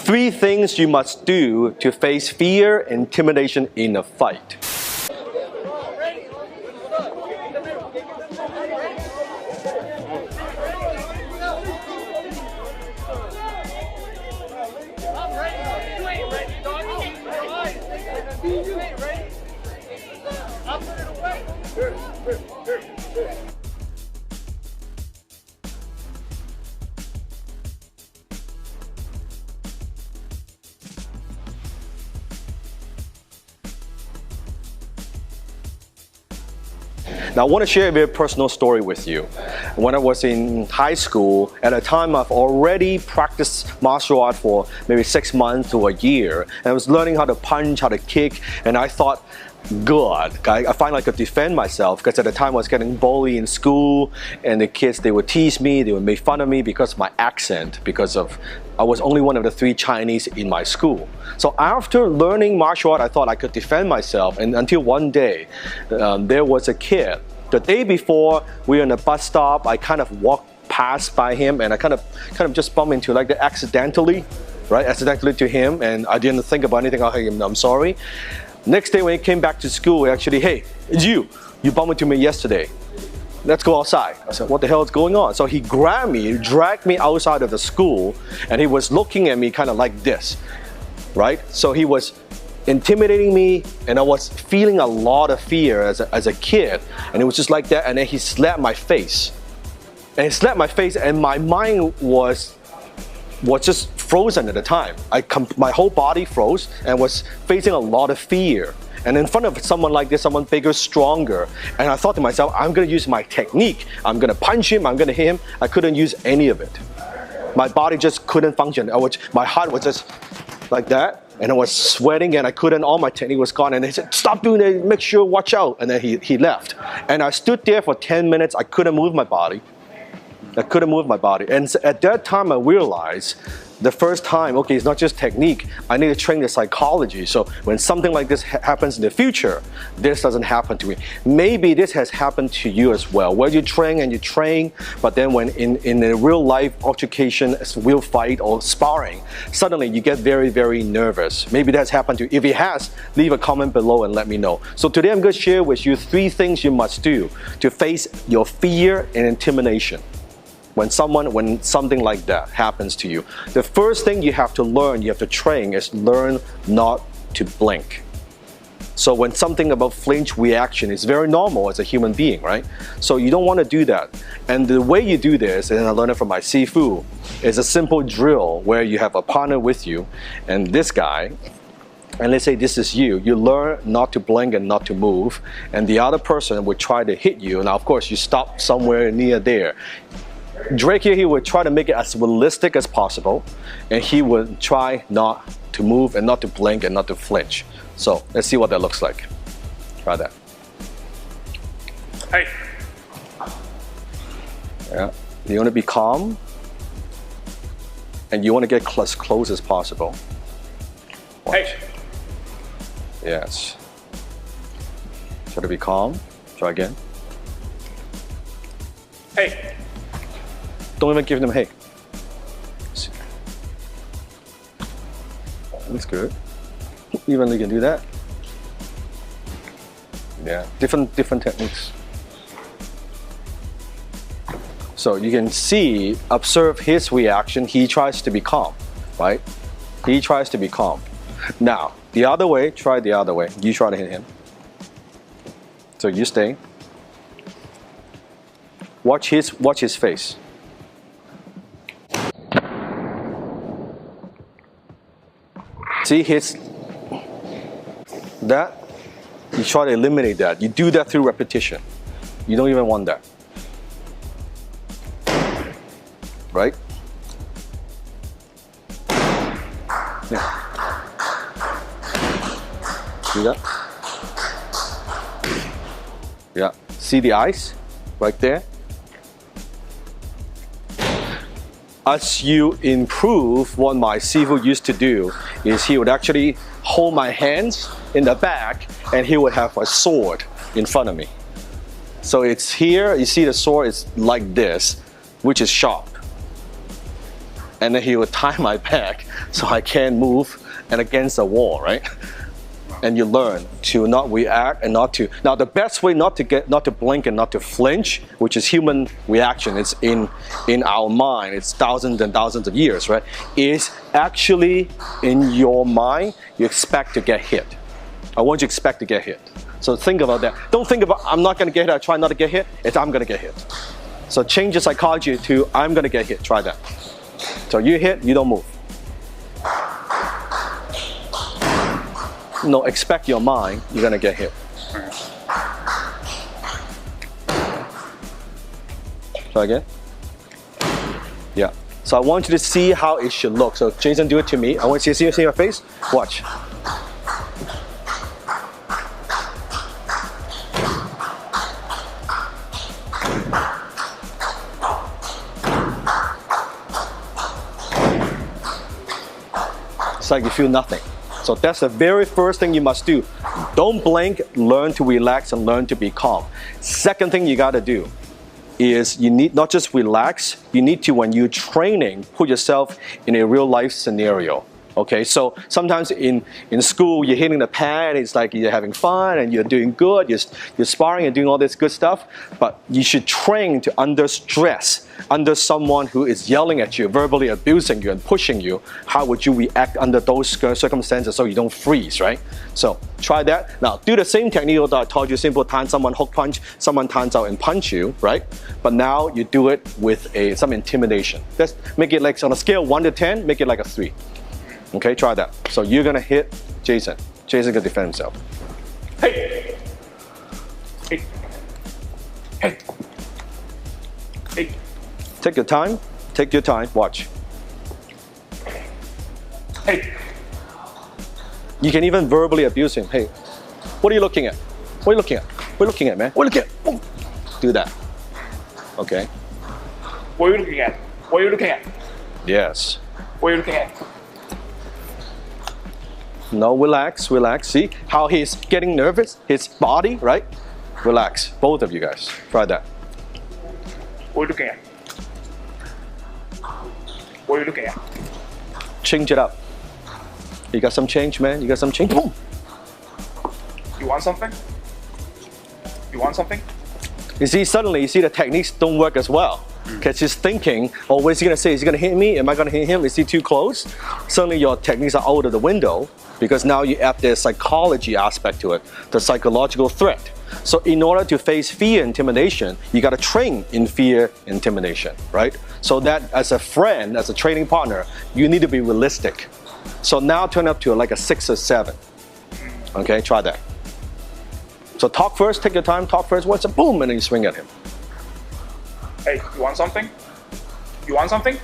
3 things you must do to face fear and intimidation in a fight. Now, I want to share a very personal story with you. When I was in high school, at a time I've already practiced martial art for maybe 6 months to a year, and I was learning how to punch, how to kick, and I thought, good. I finally could defend myself, because at the time I was getting bullied in school, and the kids, they would tease me, they would make fun of me because of my accent, because of I was only one of the 3 Chinese in my school. So after learning martial art, I thought I could defend myself, and until one day, there was a kid. The day before, we were in a bus stop, I kind of walked past by him, and I kind of just bumped into like that accidentally to him, and I didn't think about anything. I'm sorry. Next day when he came back to school, actually, hey, it's you bumped into me yesterday. Let's go outside. I said, what the hell is going on? So he grabbed me, dragged me outside of the school, and he was looking at me kind of like this, right? So he was intimidating me, and I was feeling a lot of fear as a kid, and it was just like that, and then he slapped my face. And he slapped my face, and my mind was just frozen at the time. My whole body froze and was facing a lot of fear. And in front of someone like this, someone bigger, stronger, and I thought to myself, I'm gonna use my technique. I'm gonna punch him, I'm gonna hit him. I couldn't use any of it. My body just couldn't function. My heart was just like that, and I was sweating, and I couldn't, all my technique was gone. And he said, stop doing it, make sure, watch out. And then he left. And I stood there for 10 minutes, I couldn't move my body. And at that time I realized, the first time, okay, it's not just technique, I need to train the psychology. So when something like this happens in the future, this doesn't happen to me. Maybe this has happened to you as well, where you train, but then when in a real life altercation, real fight or sparring, suddenly you get very, very nervous. Maybe that's happened to you. If it has, leave a comment below and let me know. So today I'm going to share with you 3 things you must do to face your fear and intimidation when something like that happens to you. The first thing you have to learn, you have to train, is learn not to blink. So when something about flinch reaction is very normal as a human being, right? So you don't want to do that. And the way you do this, and I learned it from my Sifu, is a simple drill where you have a partner with you, and this guy, and let's say this is you learn not to blink and not to move, and the other person would try to hit you. Now of course you stop somewhere near there. Drake here, he would try to make it as realistic as possible, and he would try not to move and not to blink and not to flinch. So let's see what that looks like. Try that. Hey. Yeah. You want to be calm, and you want to get as close as possible. Watch. Hey. Yes. Try to be calm. Try again. Hey. Don't even give them hey. That's good. Even you can do that. Yeah, different techniques. So you can see, observe his reaction. He tries to be calm, right? He tries to be calm. Now, the other way, try the other way. You try to hit him. So you stay. Watch his face. See that? You try to eliminate that. You do that through repetition. You don't even want that. Right? Yeah. See that? Yeah. See the eyes? Right there? As you improve, what my Sifu used to do is he would actually hold my hands in the back, and he would have a sword in front of me. So it's here, you see the sword is like this, which is sharp. and then he would tie my back so I can't move and against the wall, right? And you learn to not react and not to. Now the best way not to blink and not to flinch, which is human reaction, it's in our mind, it's thousands and thousands of years, right? Is actually in your mind, you expect to get hit. I want you to expect to get hit. So think about that. Don't think about I'm not gonna get hit, I try not to get hit, it's I'm gonna get hit. So change your psychology to I'm gonna get hit, try that. So you hit, you don't move. No, expect your mind, you're gonna get hit. Try again. Yeah. So I want you to see how it should look. So Jason, do it to me. I want you to see your face. Watch. It's like you feel nothing. So that's the very first thing you must do. Don't blink, learn to relax and learn to be calm. Second thing you gotta do is you need not just relax, you need to, when you're training, put yourself in a real life scenario. Okay, so sometimes in school you're hitting the pad, it's like you're having fun and you're doing good, you're sparring and doing all this good stuff, but you should train to under stress, under someone who is yelling at you, verbally abusing you and pushing you. How would you react under those circumstances so you don't freeze, right? So try that. Now do the same technique that I taught you, simple time, someone hook punch, someone turns out and punch you, right? But now you do it with some intimidation. Let's make it like on a scale 1 to 10, make it like a 3. Okay, try that. So you're gonna hit Jason. Jason can defend himself. Hey! Hey! Hey! Hey! Take your time. Take your time. Watch. Hey! You can even verbally abuse him. Hey, what are you looking at? What are you looking at? What are you looking at, man? What are you looking at? Do that. Okay. What are you looking at? What are you looking at? Yes. What are you looking at? No, relax, relax. See how he's getting nervous? His body, right? Relax. Both of you guys. Try that. What are you looking at? What are you looking at? Change it up. You got some change, man? You got some change? Boom! You want something? You want something? You see, suddenly you see the techniques don't work as well. Because he's thinking, oh, what is he gonna say? Is he gonna hit me? Am I gonna hit him? Is he too close? Suddenly your techniques are out of the window because now you add the psychology aspect to it, the psychological threat. So in order to face fear intimidation, you gotta train in fear intimidation, right? So that as a friend, as a training partner, you need to be realistic. So now turn up to like a 6 or 7. Okay, try that. So talk first, take your time, talk first, once a boom, and then you swing at him. Hey, you want something? You want something?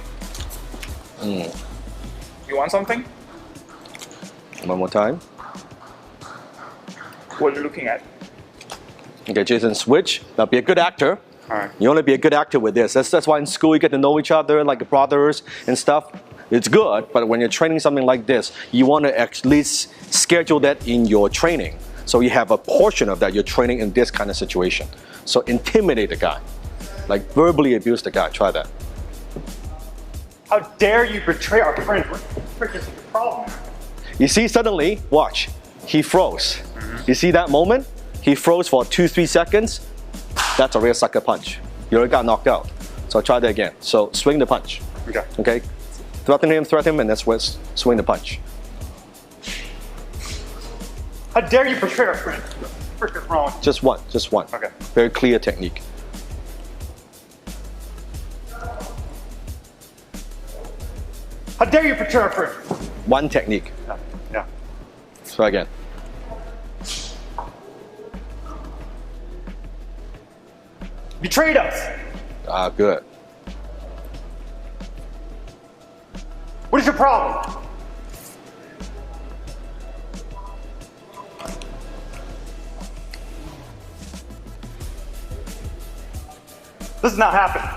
You want something? One more time. What are you looking at? Okay, Jason, switch. Now be a good actor. All right. You only be a good actor with this. That's why in school you get to know each other like brothers and stuff. It's good, but when you're training something like this, you want to at least schedule that in your training. So you have a portion of that you're training in this kind of situation. So intimidate the guy. Like verbally abuse the guy. Try that. How dare you betray our friends? What the frick is your problem? You see, suddenly, watch, he froze. You see that moment? He froze for 2-3 seconds. That's a real sucker punch. You already got knocked out. So try that again. So swing the punch. Okay. Okay? Threaten him, and that's what swing the punch. How dare you betray our friends? What the frick is wrong? Just one, just one. Okay. Very clear technique. How dare you betray our friends? One technique. Yeah. Try again. Betrayed us. Ah, good. What is your problem? This is not happening.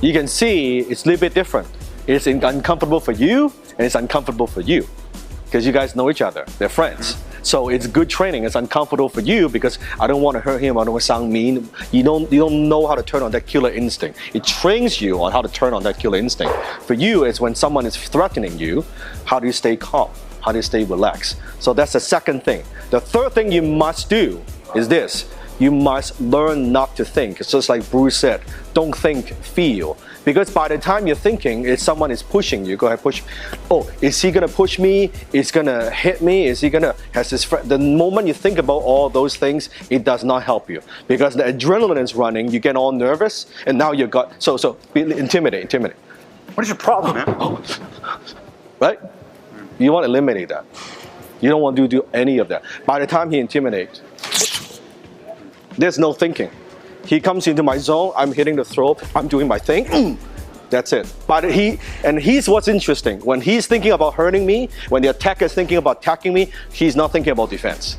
You can see it's a little bit different. It's uncomfortable for you, and it's uncomfortable for you. Because you guys know each other, they're friends. So it's good training. It's uncomfortable for you because I don't want to hurt him. I don't want to sound mean. You don't know how to turn on that killer instinct. It trains you on how to turn on that killer instinct. For you, it's when someone is threatening you, how do you stay calm? How do you stay relaxed? So that's the second thing. The third thing you must do is this. You must learn not to think. It's just like Bruce said, don't think, feel. Because by the time you're thinking, if someone is pushing you, go ahead, push. Oh, is he gonna push me? Is he gonna hit me? Is he gonna, has his friend? The moment you think about all those things, it does not help you. Because the adrenaline is running, you get all nervous, and now you got, so intimidate. What is your problem, man? Right? You want to eliminate that. You don't want to do any of that. By the time he intimidates, there's no thinking. He comes into my zone, I'm hitting the throat, I'm doing my thing, that's it. But he's what's interesting. When he's thinking about hurting me, when the attacker is thinking about attacking me, he's not thinking about defense.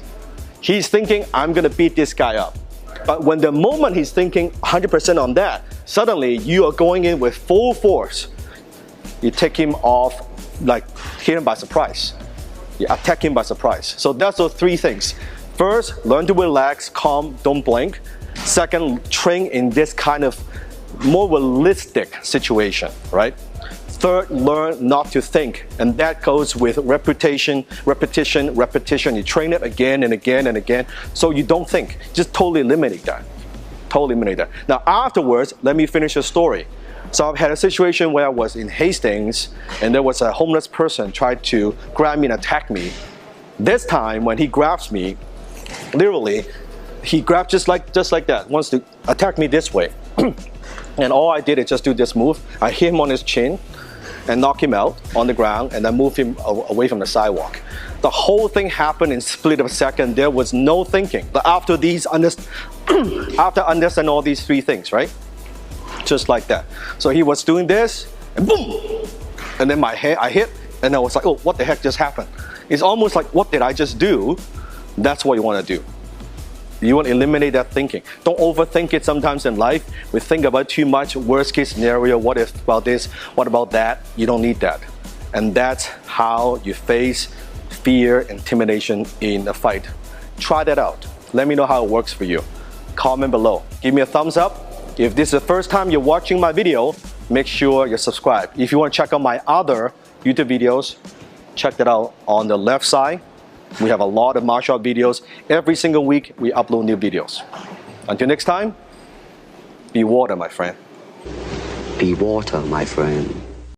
He's thinking, I'm gonna beat this guy up. But when the moment he's thinking 100% on that, suddenly you are going in with full force. You take him off, like hit him by surprise. You attack him by surprise. So that's those three things. First, learn to relax, calm, don't blink. Second, train in this kind of more realistic situation, right? Third, learn not to think. And that goes with repetition. You train it again and again and again. So you don't think. Just totally eliminate that. Totally eliminate that. Now afterwards, let me finish the story. So I've had a situation where I was in Hastings and there was a homeless person tried to grab me and attack me. This time when he grabs me, literally, he grabbed just like that, wants to attack me this way. And all I did is just do this move. I hit him on his chin and knock him out on the ground and then move him away from the sidewalk. The whole thing happened in a split of a second. There was no thinking. But after understanding all these three things, right? Just like that. So he was doing this and boom! And then I hit and I was like, oh, what the heck just happened? It's almost like, what did I just do? That's what you want to do. You want to eliminate that thinking. Don't overthink it sometimes in life. We think about too much, worst case scenario, what if about this, what about that? You don't need that. And that's how you face fear, intimidation in a fight. Try that out. Let me know how it works for you. Comment below. Give me a thumbs up. If this is the first time you're watching my video, make sure you're subscribed. If you want to check out my other YouTube videos, check that out on the left side. We have a lot of martial art videos. Every single week, we upload new videos. Until next time, be water, my friend. Be water, my friend.